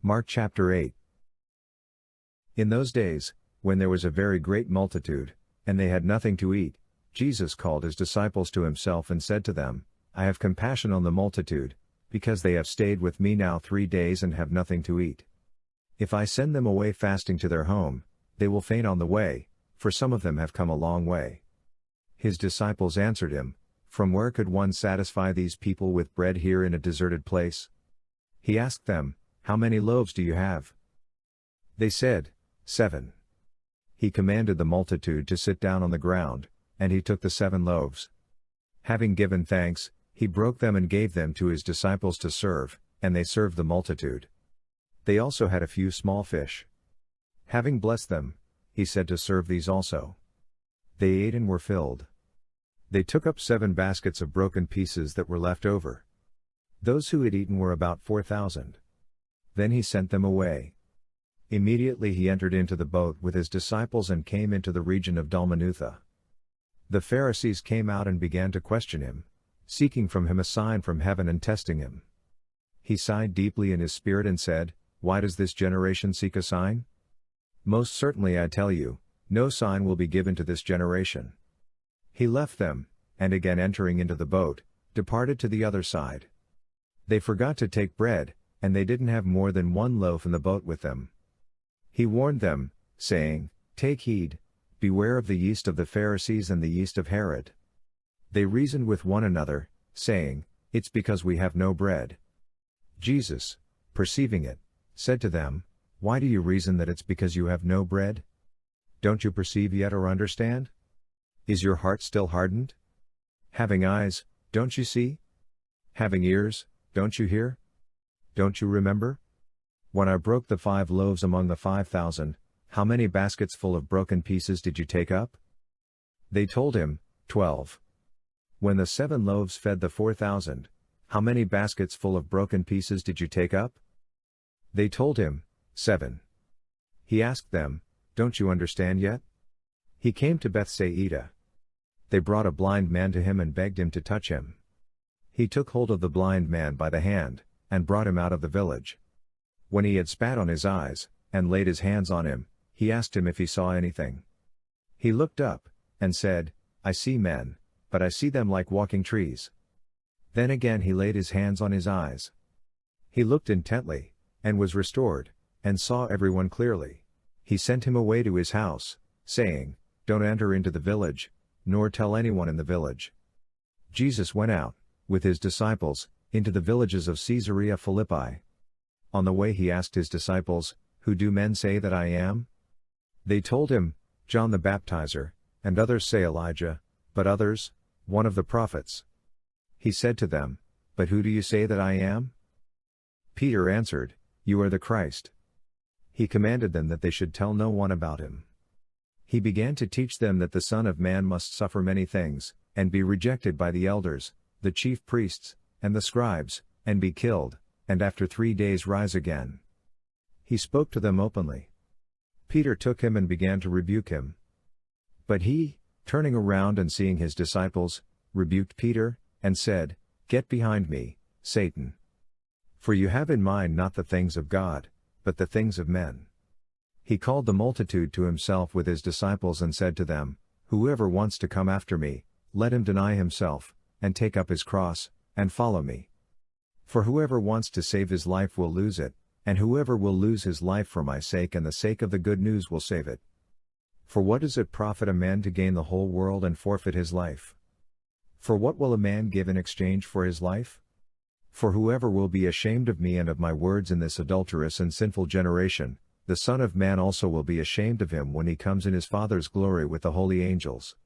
Mark chapter 8. In those days, when there was a very great multitude, and they had nothing to eat, Jesus called his disciples to himself and said to them, I have compassion on the multitude, because they have stayed with me now 3 days and have nothing to eat. If I send them away fasting to their home, they will faint on the way, for some of them have come a long way. His disciples answered him, From where could one satisfy these people with bread here in a deserted place? He asked them, How many loaves do you have? They said, 7. He commanded the multitude to sit down on the ground, and he took the 7 loaves. Having given thanks, he broke them and gave them to his disciples to serve, and they served the multitude. They also had a few small fish. Having blessed them, he said to serve these also. They ate and were filled. They took up 7 baskets of broken pieces that were left over. Those who had eaten were about 4,000. Then he sent them away. Immediately he entered into the boat with his disciples and came into the region of Dalmanutha. The Pharisees came out and began to question him, seeking from him a sign from heaven and testing him. He sighed deeply in his spirit and said, Why does this generation seek a sign? Most certainly I tell you, no sign will be given to this generation. He left them, and again entering into the boat, departed to the other side. They forgot to take bread, and they didn't have more than 1 loaf in the boat with them. He warned them, saying, Take heed, beware of the yeast of the Pharisees and the yeast of Herod. They reasoned with one another, saying, It's because we have no bread. Jesus, perceiving it, said to them, Why do you reason that it's because you have no bread? Don't you perceive yet or understand? Is your heart still hardened? Having eyes, don't you see? Having ears, don't you hear? Don't you remember? When I broke the 5 loaves among the 5,000, how many baskets full of broken pieces did you take up? They told him, 12. When the 7 loaves fed the 4,000, how many baskets full of broken pieces did you take up? They told him, 7. He asked them, Don't you understand yet? He came to Bethsaida. They brought a blind man to him and begged him to touch him. He took hold of the blind man by the hand, and brought him out of the village. When he had spat on his eyes, and laid his hands on him, he asked him if he saw anything. He looked up, and said, I see men, but I see them like walking trees. Then again he laid his hands on his eyes. He looked intently, and was restored, and saw everyone clearly. He sent him away to his house, saying, Don't enter into the village, nor tell anyone in the village. Jesus went out, with his disciples, into the villages of Caesarea Philippi. On the way he asked his disciples, Who do men say that I am? They told him, John the Baptizer, and others say Elijah, but others, one of the prophets. He said to them, But who do you say that I am? Peter answered, You are the Christ. He commanded them that they should tell no one about him. He began to teach them that the Son of Man must suffer many things, and be rejected by the elders, the chief priests, and the scribes, and be killed, and after 3 days rise again. He spoke to them openly. Peter took him and began to rebuke him. But he, turning around and seeing his disciples, rebuked Peter, and said, Get behind me, Satan. For you have in mind not the things of God, but the things of men. He called the multitude to himself with his disciples and said to them, Whoever wants to come after me, let him deny himself, and take up his cross, and follow me. For whoever wants to save his life will lose it, and whoever will lose his life for my sake and the sake of the good news will save it. For what does it profit a man to gain the whole world and forfeit his life? For what will a man give in exchange for his life? For whoever will be ashamed of me and of my words in this adulterous and sinful generation, the Son of Man also will be ashamed of him when he comes in his Father's glory with the holy angels.